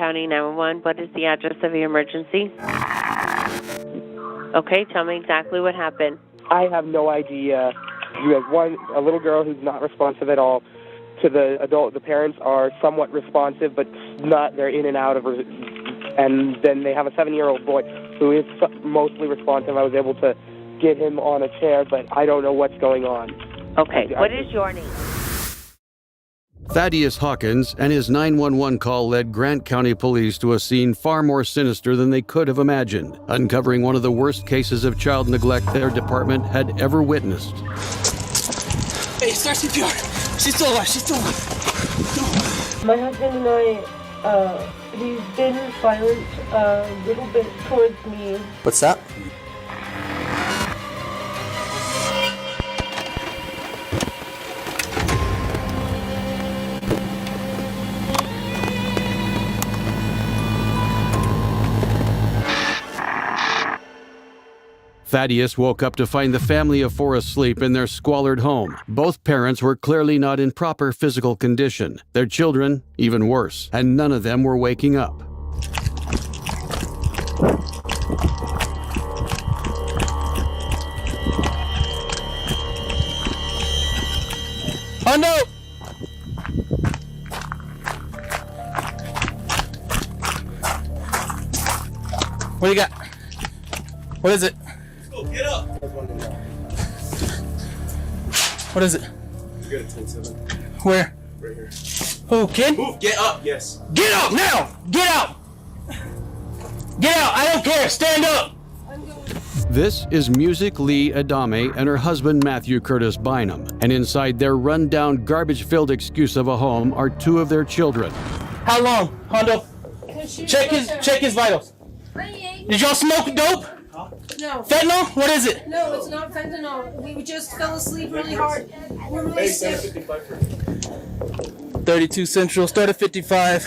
County 911. What is the address of your emergency? Okay, tell me exactly what happened. I have no idea. You have a little girl who's not responsive at all. To the adult, the parents are somewhat responsive, but not. They're in and out of her. And then they have a 7-year-old boy who is mostly responsive. I was able to get him on a chair, but I don't know what's going on. Okay, what is your name? Thaddeus Hawkins and his 911 call led Grant County Police to a scene far more sinister than they could have imagined, uncovering one of the worst cases of child neglect their department had ever witnessed. Hey, start CPR. She's still alive. She's still alive. My husband and I, he's been violent a little bit towards me. What's that? Thaddeus woke up to find the family of four asleep in their squalid home. Both parents were clearly not in proper physical condition. Their children, even worse, and none of them were waking up. Oh no! What do you got? What is it? Get up! What is it? You got a 10-7. Where? Right here. Oh, kid? Move! Get up! Yes. Get up now! Get out! Get out! I don't care! Stand up! This is Music Lee Adame and her husband Matthew Curtis Bynum, and inside their run-down, garbage-filled excuse of a home are two of their children. How long, Hondo? Check his vitals. Did y'all smoke dope? No. Fentanyl? What is it? No, it's not fentanyl. We just fell asleep really hard. We're really sick. 32 Central, start at 55.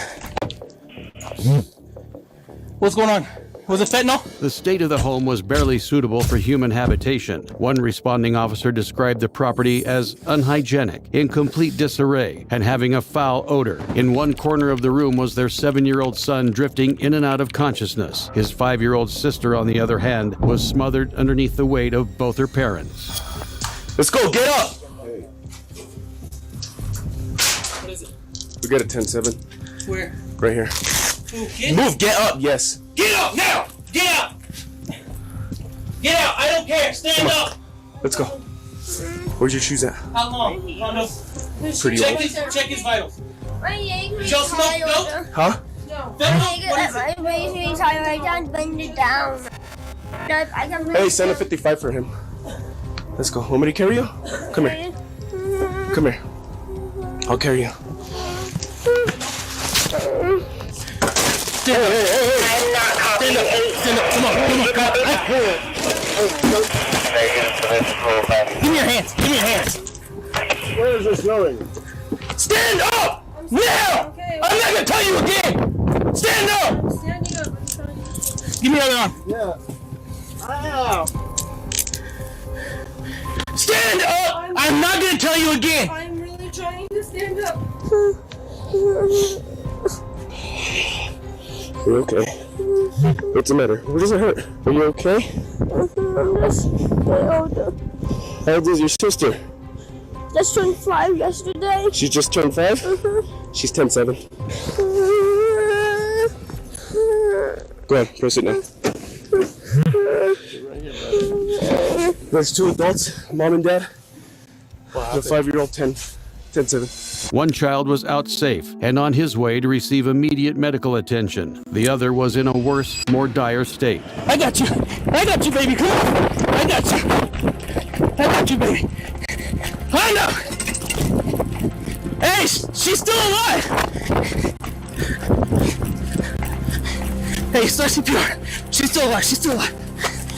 What's going on? Was it fentanyl? The state of the home was barely suitable for human habitation. One responding officer described the property as unhygienic, in complete disarray, and having a foul odor. In one corner of the room was their 7-year-old son drifting in and out of consciousness. His 5-year-old sister, on the other hand, was smothered underneath the weight of both her parents. Let's go! Get up! What is it? We got a 10-7. Where? Right here. Ooh, kid? Move! Get up! Yes. Get up now! Get out! Get out! I don't care! Stand up! Let's go. Where's your shoes at? How long, Hondo? Pretty Check old. his vitals. Did y'all smoke dope? Huh? No. Fentanyl? What is it? Hey, send a 55 for him. Let's go. Want me to carry you? Come here. Come here. I'll carry you. Stand up. I'm not copying. Stand up. Come on. Give me your hands. Give me your hands. Where is this going? Stand up! Now! Okay. I'm not gonna tell you again! Stand up! I'm standing up. I'm trying to... Give me the other arm. Yeah. Ow! Stand up! I'm not gonna tell you again! I'm really trying to stand up. You're okay. What's the matter? What does it hurt? Are you okay? How old is your sister? Just turned 5 yesterday. She just turned 5? She's 10-7. Go ahead, go sit down. There's 2 adults, mom and dad. The 5-year-old, 10-7. One child was out safe and on his way to receive immediate medical attention. The other was in a worse, more dire state. I got you! I got you, baby! Come on! I got you! I got you, baby! I know! Hey, she's still alive! Hey, start CPR! She's still alive! She's still alive!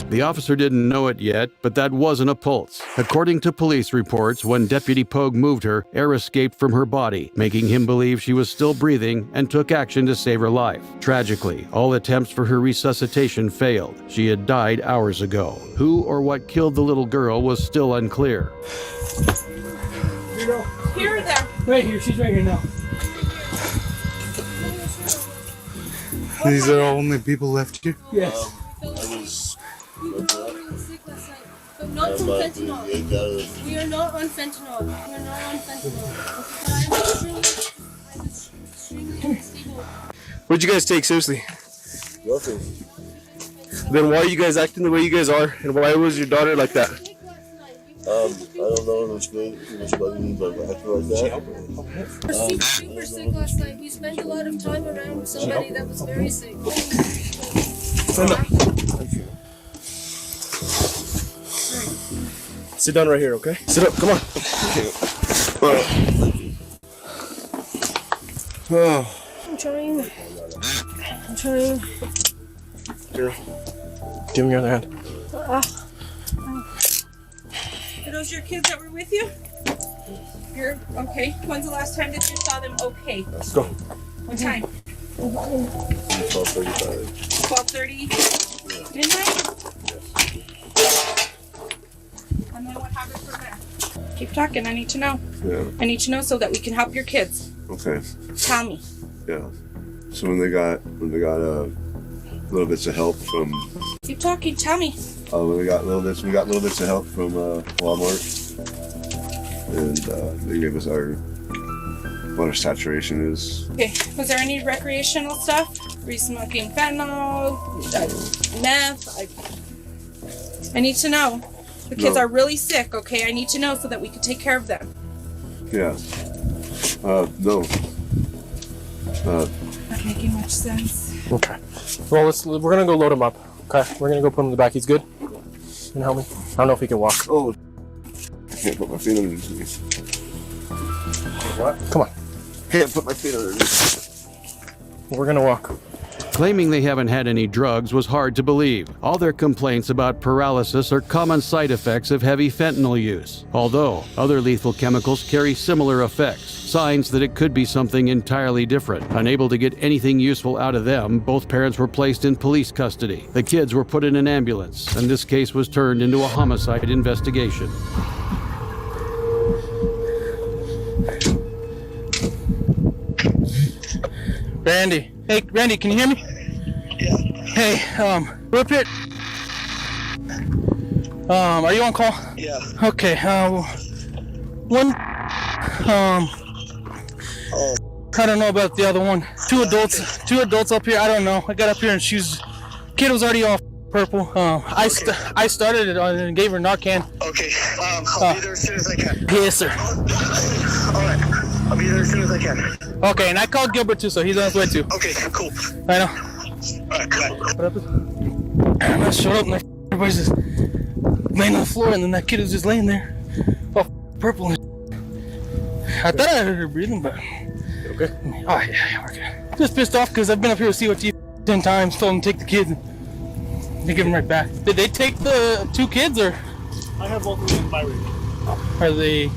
The officer didn't know it yet, but that wasn't a pulse. According to police reports, when Deputy Pogue moved her, air escaped from her body, making him believe she was still breathing and took action to save her life. Tragically, all attempts for her resuscitation failed. She had died hours ago. Who or what killed the little girl was still unclear. Here or there? Right here, she's right here now. These are all only people left here? Yes. We were sick last night, but not from fentanyl. We are not on fentanyl. We are not on fentanyl. But I'm extremely unstable. What'd you guys take seriously? Nothing. Then why are you guys acting the way you guys are? And why was your daughter like that? I don't know in which way, but acting like that. We were super sick last night. We spent a lot of time around somebody that was very sick. Sit down right here, okay? Sit up, come on. Oh. I'm trying. I'm trying. Here. Give me your other hand. Are those your kids that were with you? You're okay. When's the last time that you saw them okay? Let's go. What time? 12:35. 12:30? Midnight? And then what happened from there? Keep talking. I need to know. Yeah. I need to know so that we can help your kids. Okay. Tell me. Yeah. So when they got little bits of help from Keep talking. Tell me. we got little bits of help from Walmart, and they gave us what our saturation is. Okay. Was there any recreational stuff? Were you smoking fentanyl? Meth? I need to know. The kids No. are really sick, okay? I need to know so that we can take care of them. Yeah. No. Not making much sense. Okay. Well, we're gonna go load him up. Okay. We're gonna go put him in the back. He's good. Can you help me? I don't know if he can walk. Oh. I can't put my feet underneath me. What? Come on. Can't put my feet underneath. We're gonna walk. Claiming they haven't had any drugs was hard to believe. All their complaints about paralysis are common side effects of heavy fentanyl use, although other lethal chemicals carry similar effects, signs that it could be something entirely different. Unable to get anything useful out of them, both parents were placed in police custody. The kids were put in an ambulance, and this case was turned into a homicide investigation. Randy. Hey, Randy, can you hear me? Yeah. Hey, we're up here. Are you on call? Yeah. Okay, one, I don't know about the other one. Two adults up here, I don't know. I got up here and kid was already off purple. I started it and gave her Narcan. Okay, I'll be there as soon as I can. Yes, sir. Alright, I'll be there as soon as I can. Okay, and I called Gilbert too, so he's on his way too. Okay, cool. I know. Alright, bye. And I showed up and everybody's just laying on the floor, and then that kid was just laying there, all purple. And I thought I heard her breathing, but Okay. oh yeah, we're good. Just pissed off because I've been up here with COT 10 times, told them to take the kids, and they give them right back. Did they take the two kids, or I have both of them in my room. are they?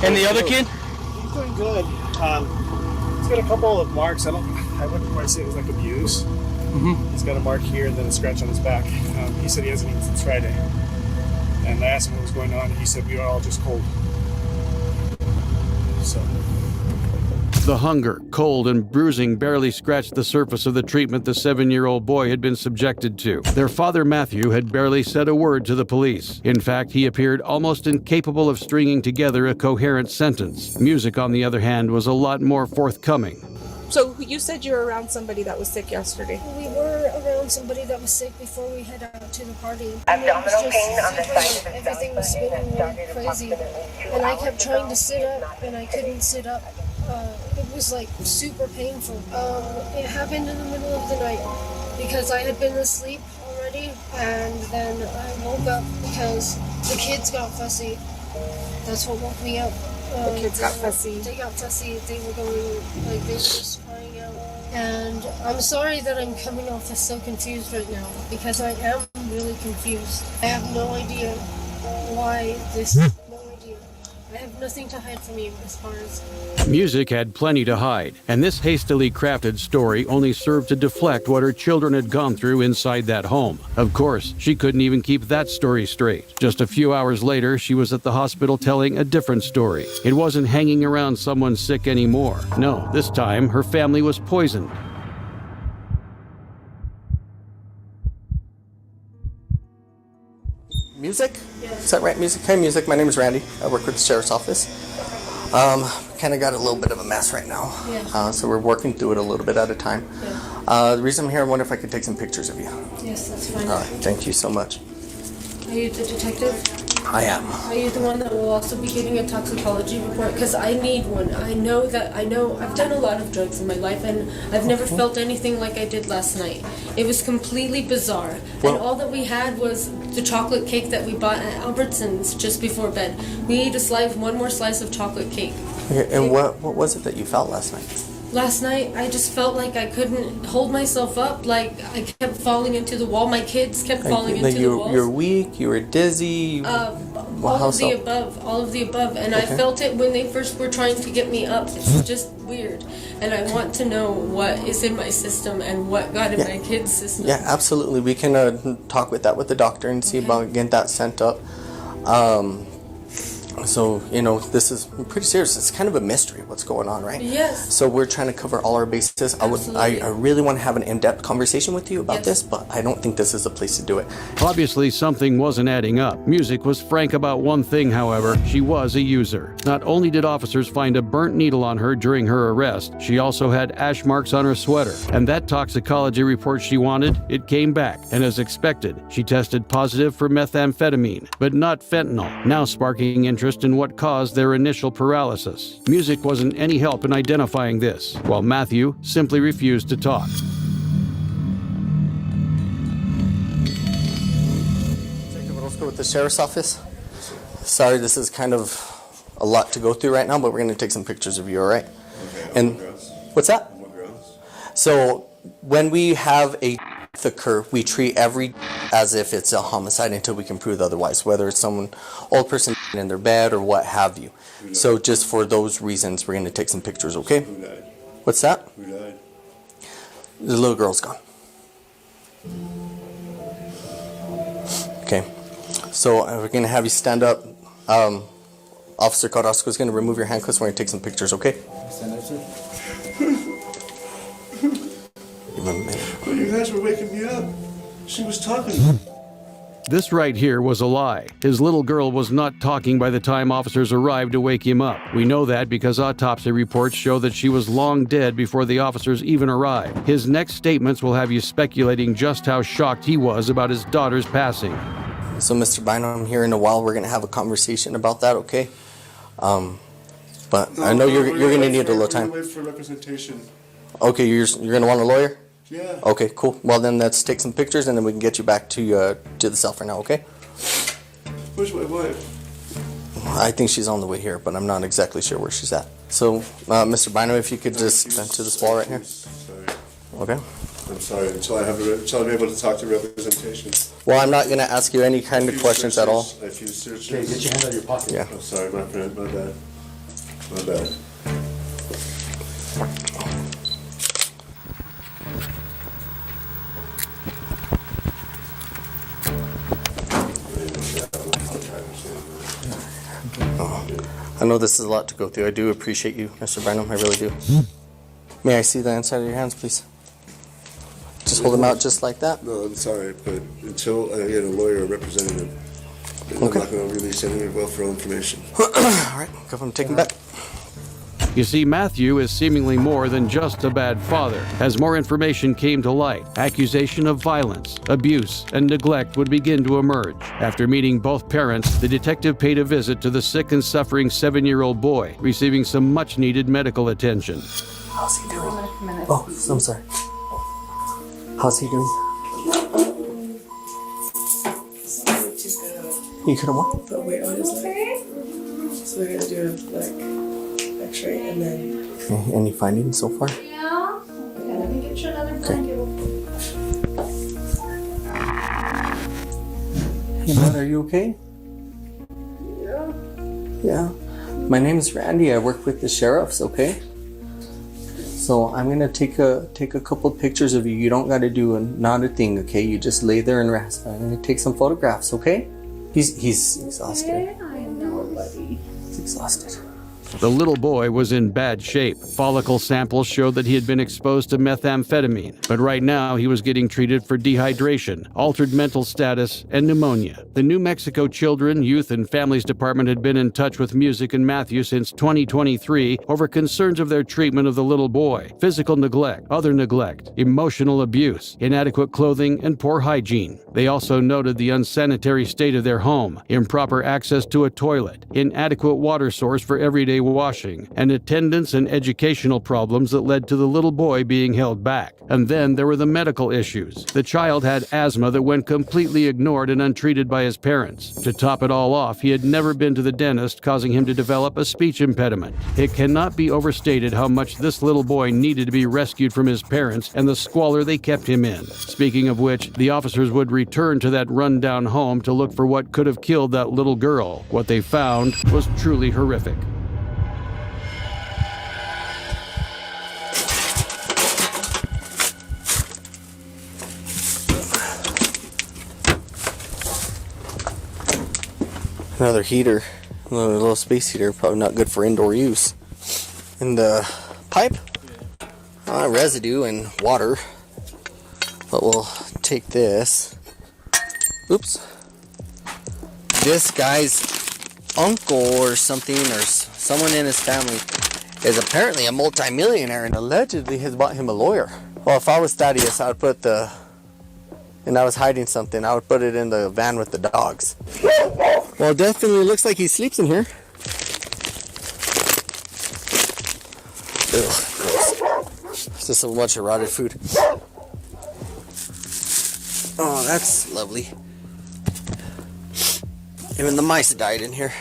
And the other kid? He's doing good. He's got a couple of marks. I wouldn't quite say it was like abuse. Mm-hmm. He's got a mark here and then a scratch on his back. He said he hasn't eaten since Friday. And I asked him what was going on, and he said we are all just cold. So. The hunger, cold, and bruising barely scratched the surface of the treatment the 7-year-old boy had been subjected to. Their father, Matthew, had barely said a word to the police. In fact, he appeared almost incapable of stringing together a coherent sentence. Music, on the other hand, was a lot more forthcoming. So you said you were around somebody that was sick yesterday. We were around somebody that was sick before we head out to the party. Abdominal pain on the side of the everything was spinning really crazy. And I kept trying to sit up, and I couldn't sit up. It was like super painful. It happened in the middle of the night because I had been asleep already, and then I woke up because the kids got fussy. That's what woke me up. The kids got fussy. They got fussy. They were going, like, they were just crying out. And I'm sorry that I'm coming off as so confused right now, because I am really confused. I have no idea why this. No idea. I have nothing to hide from you as far as. Music had plenty to hide, and this hastily crafted story only served to deflect what her children had gone through inside that home. Of course, she couldn't even keep that story straight. Just a few hours later, she was at the hospital telling a different story. It wasn't hanging around someone sick anymore. No, this time her family was poisoned. Music? Yes. Is that right, Music? Hey, Music, my name is Randy. I work with the Sheriff's Office. Kind of got a little bit of a mess right now. Yeah. So we're working through it a little bit at a time. Yeah. The reason I'm here, I wonder if I could take some pictures of you. Yes, that's fine. All right, thank you so much. Are you the detective? I am. Are you the one that will also be getting a toxicology report? Because I need one. I know I've done a lot of drugs in my life, and I've never felt anything like I did last night. It was completely bizarre. Well, and all that we had was the chocolate cake that we bought at Albertsons just before bed. We ate one more slice of chocolate cake. Okay, and what was it that you felt last night? Last night, I just felt like I couldn't hold myself up. Like I kept falling into the wall. My kids kept falling into the walls. You're weak. You were dizzy. All of the above. And I felt it when they first were trying to get me up. It's just weird. And I want to know what is in my system and what got in my kids' system. Yeah, absolutely. We can talk with the doctor and see about getting that sent up. So, this is pretty serious. It's kind of a mystery what's going on, right? Yes. So we're trying to cover all our bases. I really want to have an in-depth conversation with you about this, but I don't think this is the place to do it. Obviously, something wasn't adding up. Music was frank about one thing, however. She was a user. Not only did officers find a burnt needle on her during her arrest, she also had ash marks on her sweater. And that toxicology report she wanted, it came back. And as expected, she tested positive for methamphetamine, but not fentanyl, now sparking interest in what caused their initial paralysis. Music wasn't any help in identifying this, while Matthew simply refused to talk. Let's go with the Sheriff's Office. Sorry, this is kind of a lot to go through right now, but we're going to take some pictures of you, all right? Okay, and what's that? So when we have a occur, we treat every as if it's a homicide until we can prove otherwise, whether it's someone, old person in their bed or what have you. So just for those reasons, we're going to take some pictures, okay? Who died? What's that? Who died? The little girl's gone. Okay, so we're going to have you stand up. Officer Carrasco is going to remove your handcuffs. We're going to take some pictures, okay? Stand up, sir. Well, you guys were waking me up. She was talking. This right here was a lie. His little girl was not talking by the time officers arrived to wake him up. We know that because autopsy reports show that she was long dead before the officers even arrived. His next statements will have you speculating just how shocked he was about his daughter's passing. So, Mr. Bynum, here in a while, we're going to have a conversation about that, okay? But I know you're going to need a little time. Wait for representation. Okay, you're going to want a lawyer? Yeah. Okay, cool. Well, then let's take some pictures, and then we can get you back to the cell for now, okay? Where's my wife? I think she's on the way here, but I'm not exactly sure where she's at. So, Mr. Bynum, if you could just stand to this wall right here. Sorry. Okay. I'm sorry. Until I'm able to talk to representation. Well, I'm not going to ask you any kind of questions at all. A few searches. Okay, get your hand out of your pocket. Yeah. Oh, sorry, my friend. My bad. My bad. I know this is a lot to go through. I do appreciate you, Mr. Bynum. I really do. May I see the inside of your hands, please? Just hold them out just like that? No, I'm sorry, but until I get a lawyer or representative, I'm not going to release any welfare information. All right, go from taking back. You see, Matthew is seemingly more than just a bad father. As more information came to light, accusation of violence, abuse, and neglect would begin to emerge. After meeting both parents, the detective paid a visit to the sick and suffering 7-year-old boy, receiving some much-needed medical attention. How's he doing? Oh, I'm sorry. How's he doing? You could have won. But weight on his leg. So we're gonna do X-ray and then. Okay, any findings so far? Yeah. Let me get you another blanket. Hey, Matt, are you okay? Yeah. Yeah. My name is Randy. I work with the sheriffs, okay? So I'm gonna take a couple pictures of you. You don't gotta do not a thing, okay? You just lay there and rest. I'm gonna take some photographs, okay? He's exhausted. I know, buddy. He's exhausted. The little boy was in bad shape. Follicle samples showed that he had been exposed to methamphetamine, but right now he was getting treated for dehydration, altered mental status, and pneumonia. The New Mexico Children, Youth, and Families Department had been in touch with Music and Matthew since 2023 over concerns of their treatment of the little boy, physical neglect, other neglect, emotional abuse, inadequate clothing, and poor hygiene. They also noted the unsanitary state of their home, improper access to a toilet, inadequate water source for everyday washing, and attendance and educational problems that led to the little boy being held back. And then there were the medical issues. The child had asthma that went completely ignored and untreated by his parents. To top it all off, he had never been to the dentist, causing him to develop a speech impediment. It cannot be overstated how much this little boy needed to be rescued from his parents and the squalor they kept him in. Speaking of which, the officers would return to that rundown home to look for what could have killed that little girl. What they found was truly horrific. Another heater, another little space heater, probably not good for indoor use. And the pipe, residue and water, but we'll take this. Oops. This guy's uncle or something, or someone in his family, is apparently a multi-millionaire and allegedly has bought him a lawyer. Well, if I was Thaddeus, I would put and I was hiding something, I would put it in the van with the dogs. Well, it definitely looks like he sleeps in here. Ugh, gross. It's just a bunch of rotted food. Oh, that's lovely. Even the mice died in here.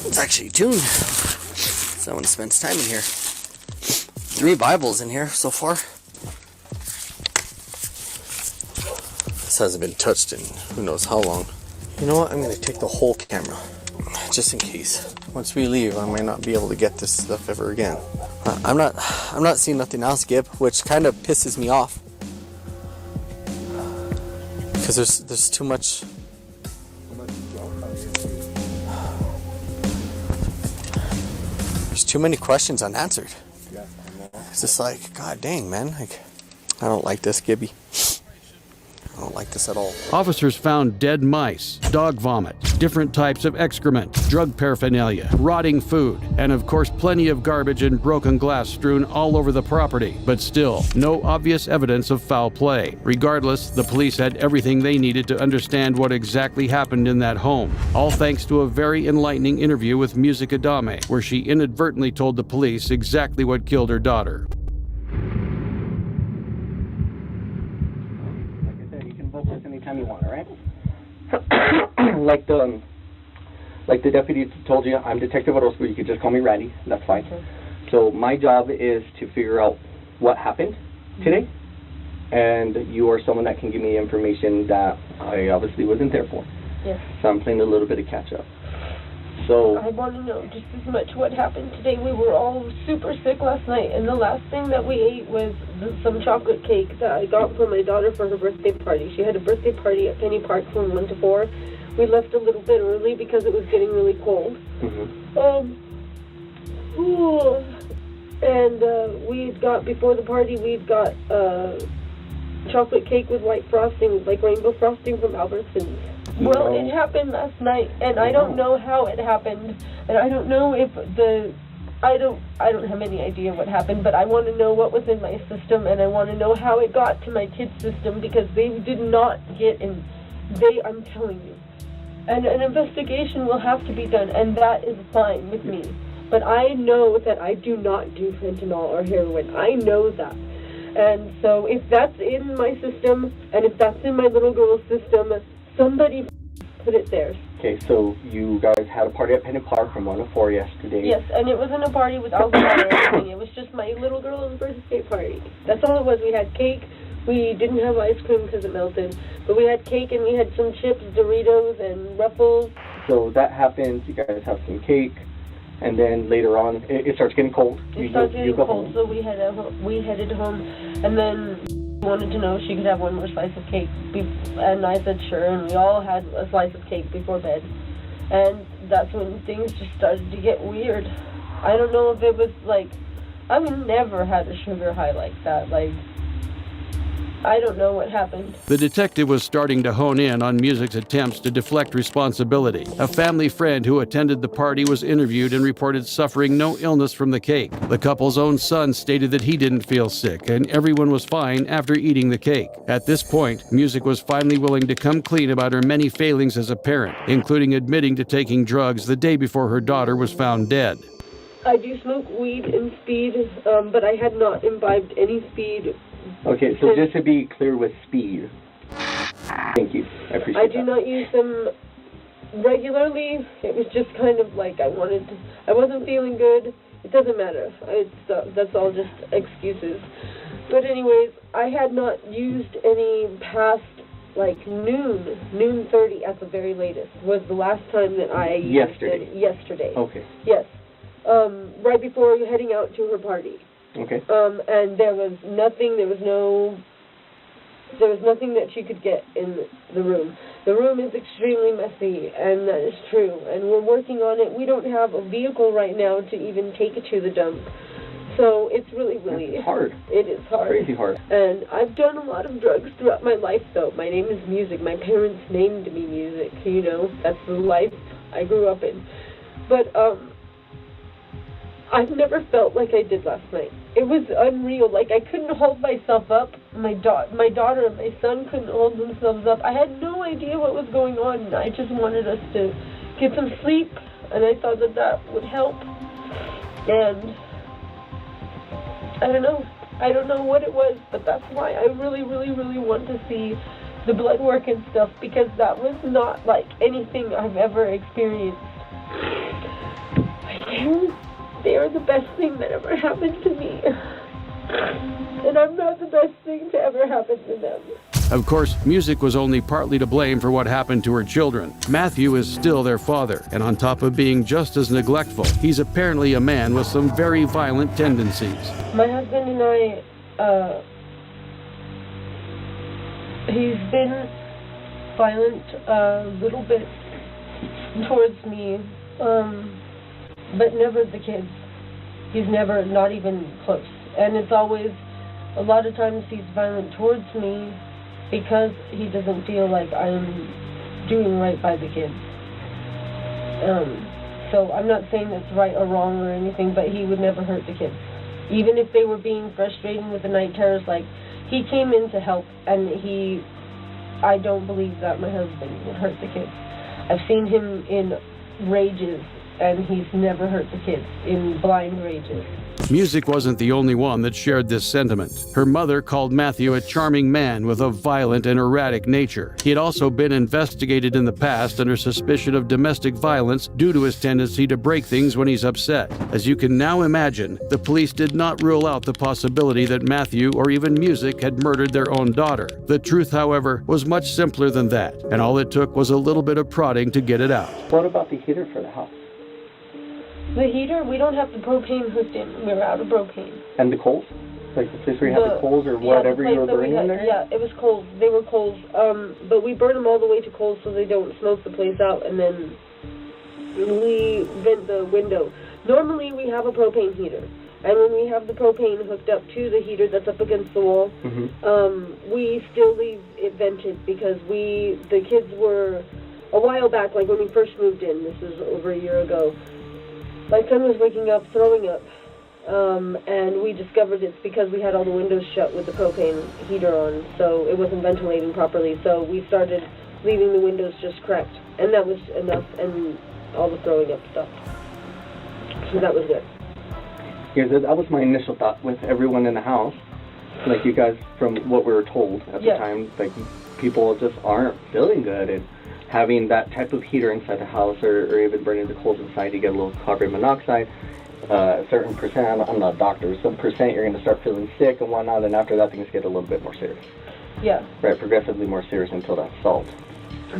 It's actually tuned. Someone spends time in here. 3 Bibles in here so far. This hasn't been touched in who knows how long. You know what? I'm going to take the whole camera, just in case. Once we leave, I might not be able to get this stuff ever again. I'm not seeing nothing else, Gib, which kind of pisses me off. Because there's too much. There's too many questions unanswered. It's just like, god dang, man. Like, I don't like this, Gibby. I don't like this at all. Officers found dead mice, dog vomit, different types of excrement, drug paraphernalia, rotting food, and of course plenty of garbage and broken glass strewn all over the property. But still, no obvious evidence of foul play. Regardless, the police had everything they needed to understand what exactly happened in that home. All thanks to a very enlightening interview with Music Adame, where she inadvertently told the police exactly what killed her daughter. Anytime you want, all right? like the deputy told you, I'm Detective Orozco. You could just call me Randy. That's fine. Okay. So my job is to figure out what happened today, and you are someone that can give me information that I obviously wasn't there for. Yes. So I'm playing a little bit of catch up. So I want to know just as much what happened today. We were all super sick last night, and the last thing that we ate was some chocolate cake that I got for my daughter for her birthday party. She had a birthday party at Penny Park from 1 to 4. We left a little bit early because it was getting really cold. And we got, before the party, we'd got chocolate cake with white frosting, like rainbow frosting from Albertsons. Well, it happened last night, and I don't know how it happened, and I don't know if I don't have any idea what happened, but I want to know what was in my system, and I want to know how it got to my kids' system, because they did not get in. I'm telling you. And an investigation will have to be done, and that is fine with me. But I know that I do not do fentanyl or heroin. I know that. And so if that's in my system, and if that's in my little girl's system, somebody put it there. Okay, so you guys had a party at Penny Park from 1 to 4 yesterday. Yes, and it wasn't a party with alcohol or anything. It was just my little girl's birthday party. That's all it was. We had cake. We didn't have ice cream because it melted. But we had cake, and we had some chips, Doritos, and Ruffles. So that happens. You guys have some cake. And then later on, it starts getting cold. It starts getting cold, so we headed home. And then wanted to know if she could have one more slice of cake, and I said sure, and we all had a slice of cake before bed. And that's when things just started to get weird. I don't know if it was like, I've never had a sugar high like that. Like, I don't know what happened. The detective was starting to hone in on Music's attempts to deflect responsibility. A family friend who attended the party was interviewed and reported suffering no illness from the cake. The couple's own son stated that he didn't feel sick and everyone was fine after eating the cake. At this point, Music was finally willing to come clean about her many failings as a parent, including admitting to taking drugs the day before her daughter was found dead. I do smoke weed and speed, but I had not imbibed any speed. Okay, so just to be clear with speed. Thank you. I appreciate I do not use them regularly. It was just kind of like I wasn't feeling good. It doesn't matter. That's all just excuses. But anyways, I had not used any past like noon 30 at the very latest was the last time that I used it. Yesterday. Okay. Yes. Right before heading out to her party. Okay. And there was nothing that she could get in the room. The room is extremely messy, and that is true. And we're working on it. We don't have a vehicle right now to even take it to the dump. So it's really hard. It is hard. Crazy hard. And I've done a lot of drugs throughout my life, though. My name is Music. My parents named me Music. You know, that's the life I grew up in. But I've never felt like I did last night. It was unreal. Like, I couldn't hold myself up. My daughter and my son couldn't hold themselves up. I had no idea what was going on. I just wanted us to get some sleep, and I thought that would help. And I don't know. I don't know what it was, but that's why I really, really, really want to see the blood work and stuff, because that was not like anything I've ever experienced. They are the best thing that ever happened to me. And I'm not the best thing to ever happen to them. Of course, Music was only partly to blame for what happened to her children. Matthew is still their father, and on top of being just as neglectful, he's apparently a man with some very violent tendencies. My husband and I, he's been violent a little bit towards me, but never the kids. He's never, not even close. And it's always, a lot of times he's violent towards me because he doesn't feel like I'm doing right by the kids. So I'm not saying that's right or wrong or anything, but he would never hurt the kids. Even if they were being frustrated with the night terrors, like, he came in to help, and I don't believe that my husband would hurt the kids. I've seen him in rages, and he's never hurt the kids, in blind rages. Music wasn't the only one that shared this sentiment. Her mother called Matthew a charming man with a violent and erratic nature. He had also been investigated in the past under suspicion of domestic violence due to his tendency to break things when he's upset. As you can now imagine, the police did not rule out the possibility that Matthew or even Music had murdered their own daughter. The truth, however, was much simpler than that, and all it took was a little bit of prodding to get it out. What about the heater for the house? The heater, we don't have the propane hooked in. We're out of propane. And the coals? Like the place where you have the coals or whatever you were burning in there? Yeah, it was coals. They were coals. But we burn them all the way to coals so they don't smoke the place out, and then we vent the window. Normally we have a propane heater. And when we have the propane hooked up to the heater that's up against the wall, we still leave it vented because the kids were, a while back, like when we first moved in, this is over a year ago, my son was waking up, throwing up, and we discovered it's because we had all the windows shut with the propane heater on, so it wasn't ventilating properly, so we started leaving the windows just cracked, and that was enough, and all the throwing up stopped. So that was good. Yeah, that was my initial thought with everyone in the house. Like, you guys, from what we were told at the time, like, people just aren't feeling good, and having that type of heater inside the house, or even burning the coals inside, you get a little carbon monoxide, a certain percent, I'm not a doctor, some percent you're going to start feeling sick and whatnot, and after that things get a little bit more serious. Yeah. Right, progressively more serious until that's solved.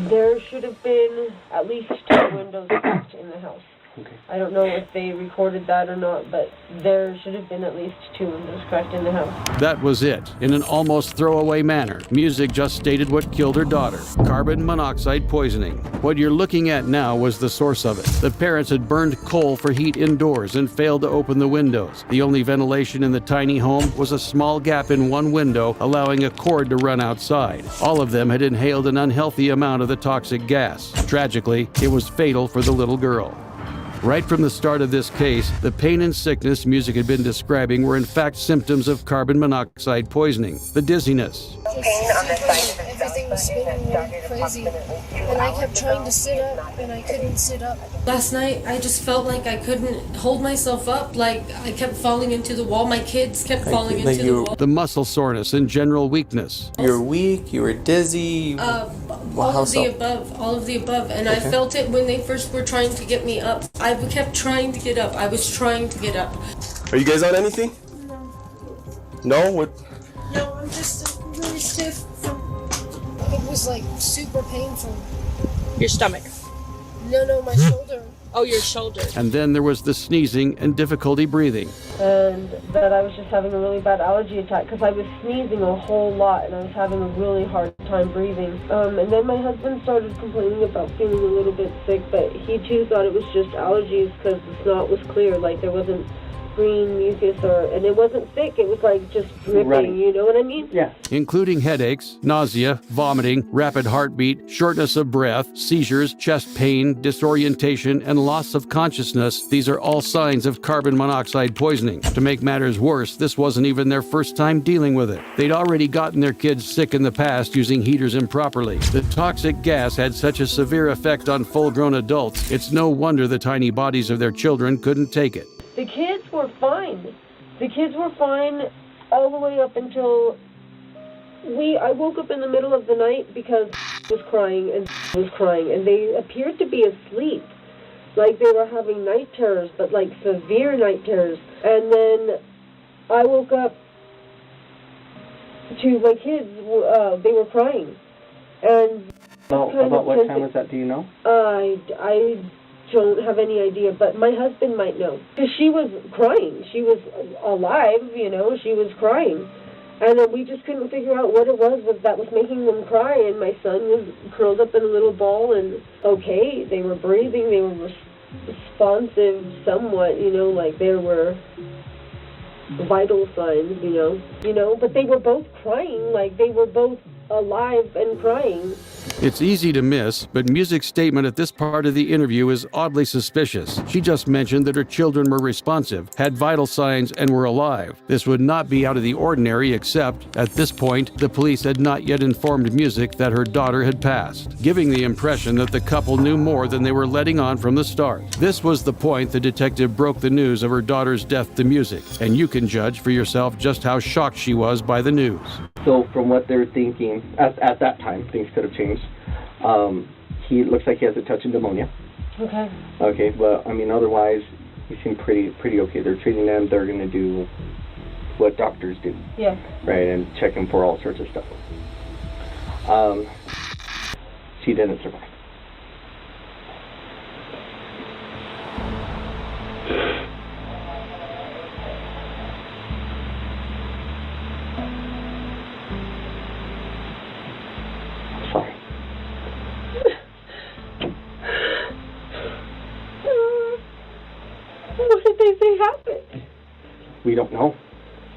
There should have been at least 2 windows cracked in the house. Okay. I don't know if they recorded that or not, but there should have been at least 2 windows cracked in the house. That was it. In an almost throwaway manner, music just stated what killed her daughter: carbon monoxide poisoning. What you're looking at now was the source of it. The parents had burned coal for heat indoors and failed to open the windows. The only ventilation in the tiny home was a small gap in one window, allowing a cord to run outside. All of them had inhaled an unhealthy amount of the toxic gas. Tragically, it was fatal for the little girl. Right from the start of this case, the pain and sickness music had been describing were in fact symptoms of carbon monoxide poisoning. The dizziness. Everything was spinning really crazy, and I kept trying to sit up, and I couldn't sit up. Last night, I just felt like I couldn't hold myself up, like I kept falling into the wall. My kids kept falling into the wall. The muscle soreness and general weakness. You were weak, you were dizzy. All of the above, and I felt it when they first were trying to get me up. I kept trying to get up. I was trying to get up. Are you guys on anything? No. No? What? No, I'm just really stiff. It was like super painful. Your stomach. No, my shoulder. Oh, your shoulder. And then there was the sneezing and difficulty breathing. And that I was just having a really bad allergy attack because I was sneezing a whole lot and I was having a really hard time breathing. And then my husband started complaining about feeling a little bit sick, but he too thought it was just allergies because the snot was clear, like there wasn't green mucus and it wasn't thick, it was like just dripping, you know what I mean? Yeah. Including headaches, nausea, vomiting, rapid heartbeat, shortness of breath, seizures, chest pain, disorientation, and loss of consciousness. These are all signs of carbon monoxide poisoning. To make matters worse, this wasn't even their first time dealing with it. They'd already gotten their kids sick in the past using heaters improperly. The toxic gas had such a severe effect on full-grown adults, it's no wonder the tiny bodies of their children couldn't take it. The kids were fine. The kids were fine all the way up until I woke up in the middle of the night because was crying, and they appeared to be asleep. Like they were having night terrors, but like severe night terrors. And then I woke up to my kids, they were crying. And about what time was that, do you know? I don't have any idea, but my husband might know. Because she was crying. She was alive, you know, she was crying. And then we just couldn't figure out what it was that was making them cry, and my son was curled up in a little ball, and okay, they were breathing, they were responsive somewhat, you know, like there were vital signs, you know, but they were both crying, like they were both alive and crying. It's easy to miss, but Music's statement at this part of the interview is oddly suspicious. She just mentioned that her children were responsive, had vital signs, and were alive. This would not be out of the ordinary, except, at this point, the police had not yet informed Music that her daughter had passed, giving the impression that the couple knew more than they were letting on from the start. This was the point the detective broke the news of her daughter's death to Music, and you can judge for yourself just how shocked she was by the news. So from what they're thinking, at that time, things could have changed. He looks like he has a touch of pneumonia. Okay. Okay, but I mean, otherwise, he seemed pretty okay. They're treating them. They're going to do what doctors do. Yeah. Right, and check him for all sorts of stuff. She didn't survive. Sorry. What did they say happened? We don't know.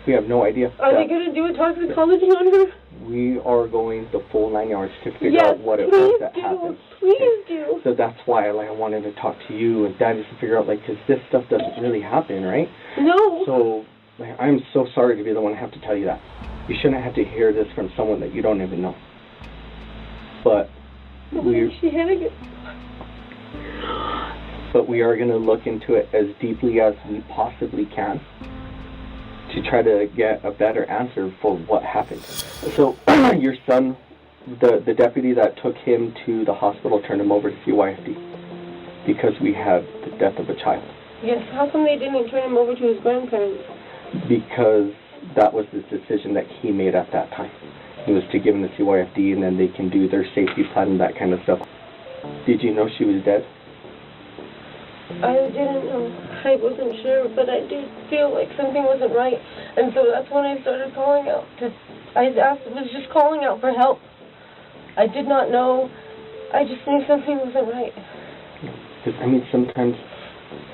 We have no idea. Are they going to do a toxicology on her? We are going the full 9 yards to figure out what it was that happened. Please do. So that's why I wanted to talk to you and Dad just to figure out, because this stuff doesn't really happen, right? No. So I'm so sorry to be the one to have to tell you that. You shouldn't have to hear this from someone that you don't even know. But we are going to look into it as deeply as we possibly can to try to get a better answer for what happened. So your son, the deputy that took him to the hospital, turned him over to CYFD because we had the death of a child. Yes, how come they didn't turn him over to his grandparents? Because that was the decision that he made at that time. It was to give him the CYFD, and then they can do their safety plan and that kind of stuff. Did you know she was dead? I didn't know. I wasn't sure, but I did feel like something wasn't right. And so that's when I started calling out. I was just calling out for help. I did not know. I just knew something wasn't right. I mean, sometimes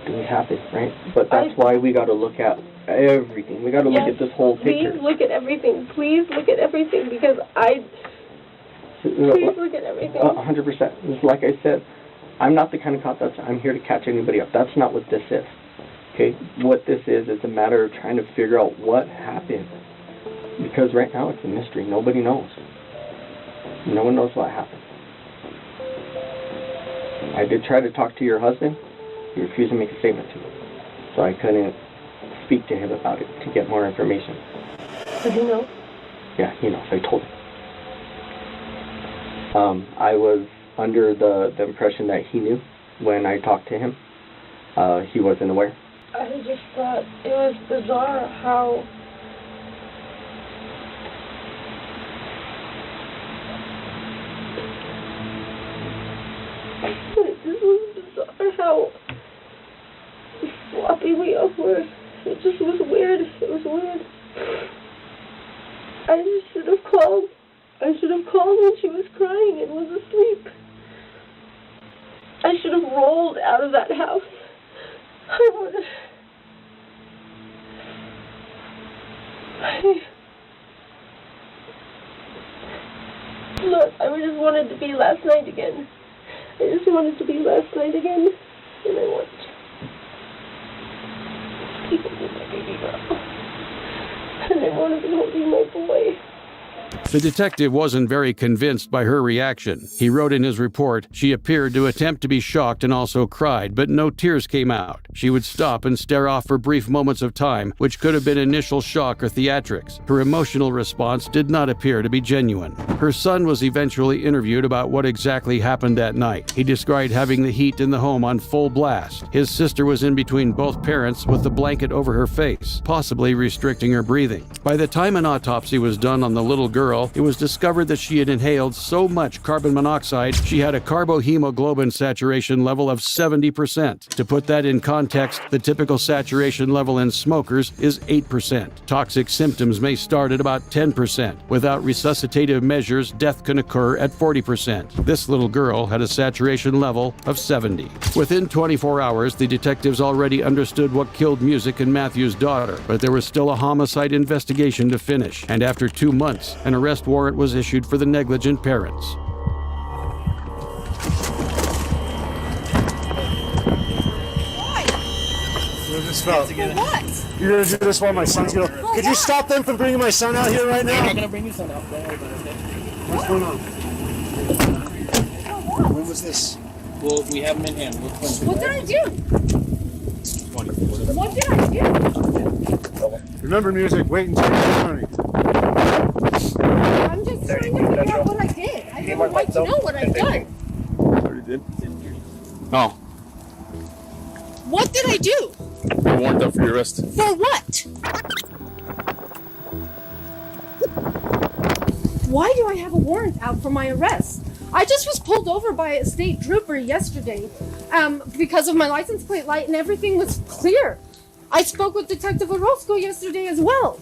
things happen, right? But that's why we got to look at everything. We got to look at this whole picture. Please look at everything. Please look at everything because Please look at everything. 100%. Like I said, I'm not the kind of cop I'm here to catch anybody up. That's not what this is. Okay? What this is a matter of trying to figure out what happened. Because right now it's a mystery. Nobody knows. No one knows what happened. I did try to talk to your husband. He refused to make a statement to me. So I couldn't speak to him about it to get more information. Does he know? Yeah, he knows. I told him. I was under the impression that he knew when I talked to him. He wasn't aware. I just thought it was bizarre how sloppy we all were. It just was weird. It was weird. I just should have called. I should have called when she was crying and was asleep. I should have rolled out of that house. I would have. Look, I just wanted to be last night again. I just wanted to be last night again. And I want people to be my baby girl. And I want to be holding my boy. The detective wasn't very convinced by her reaction. He wrote in his report, she appeared to attempt to be shocked and also cried, but no tears came out. She would stop and stare off for brief moments of time, which could have been initial shock or theatrics. Her emotional response did not appear to be genuine. Her son was eventually interviewed about what exactly happened that night. He described having the heat in the home on full blast. His sister was in between both parents with the blanket over her face, possibly restricting her breathing. By the time an autopsy was done on the little girl, it was discovered that she had inhaled so much carbon monoxide she had a carbohemoglobin saturation level of 70%. To put that in context, the typical saturation level in smokers is 8%. Toxic symptoms may start at about 10%. Without resuscitative measures, death can occur at 40%. This little girl had a saturation level of 70. Within 24 hours, the detectives already understood what killed Music and Matthew's daughter, but there was still a homicide investigation to finish, and after 2 months, an arrest warrant was issued for the negligent parents. What? You're gonna do this while my son's gonna. Could you stop them from bringing my son out here right now? I'm not gonna bring your son out. Don't worry about it. What's going on? When was this? Well, we have him in hand. What did I do? What did I do? Remember, Music. Wait until you're running. I'm just trying to figure out what I did. I don't like to know what I've done. Already did? Oh. What did I do? You're warrant out for your arrest. For what? Why do I have a warrant out for my arrest? I just was pulled over by a state trooper yesterday because of my license plate light and everything was clear. I spoke with Detective Orozco yesterday as well.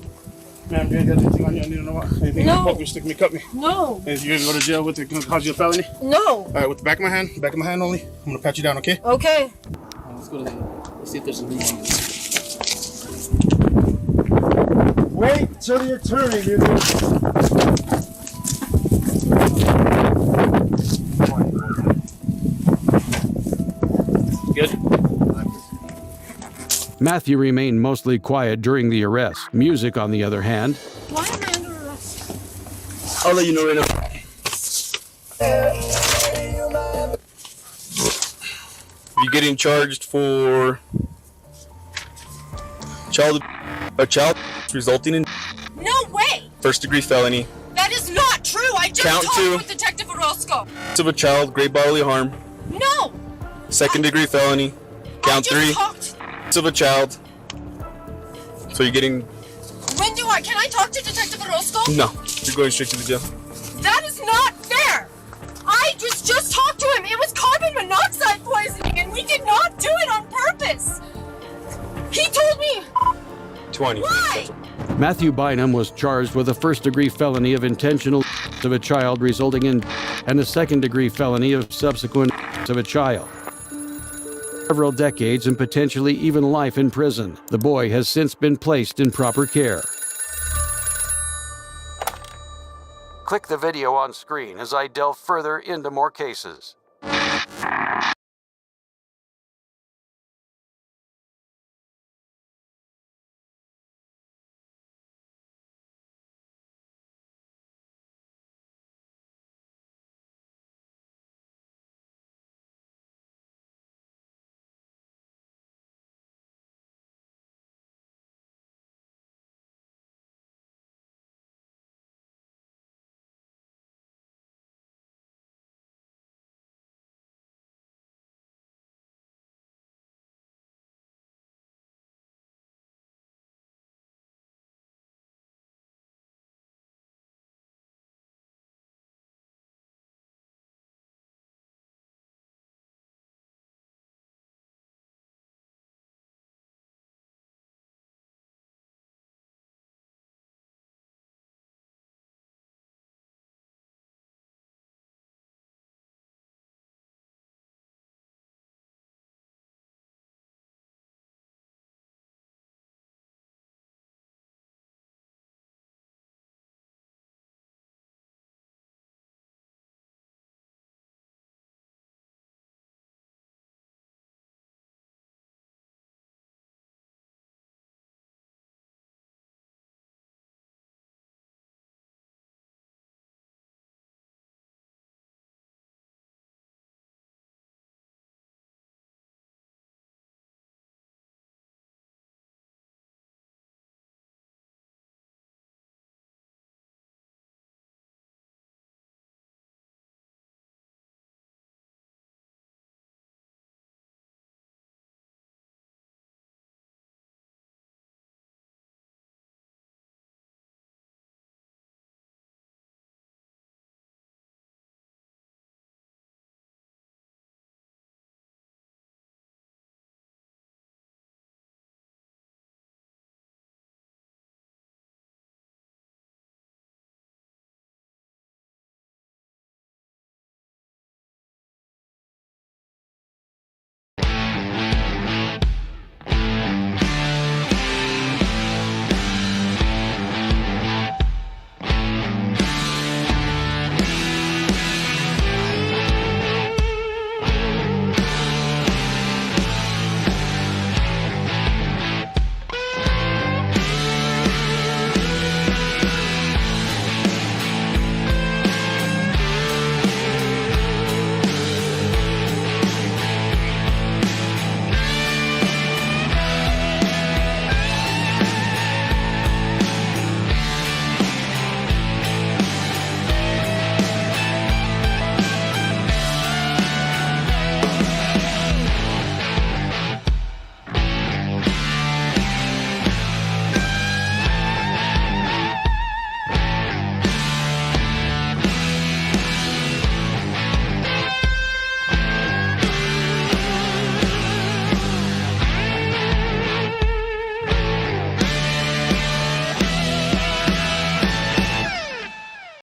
Ma'am, you ain't got anything on you? I need to know what. Anything No. you poke me, stick me, cut me? No. And you're gonna go to jail with it, cause you a felony? No. All right, with the back of my hand only. I'm gonna pat you down, okay? Okay. Let's go to the. Let's see if there's a room on this. Wait till the attorney, Music. Good. Matthew remained mostly quiet during the arrest. Music, on the other hand, Why am I under arrest? I'll let you know right now. You're getting charged for a child resulting in No way! first-degree felony. That is not true! I just Count talked two. with Detective Orozco! Of a child, great bodily harm. No! Second-degree felony. Count three. Of a child. So you're getting. Can I talk to Detective Orozco? No, you're going straight to the jail. That is not fair! I just talked to him! It was carbon monoxide poisoning and we did not do it on this. He told me. 20. Why? Matthew Bynum was charged with a first-degree felony of intentional of a child resulting in and a second-degree felony of subsequent of a child. Several decades and potentially even life in prison. The boy has since been placed in proper care. Click the video on screen as I delve further into more cases.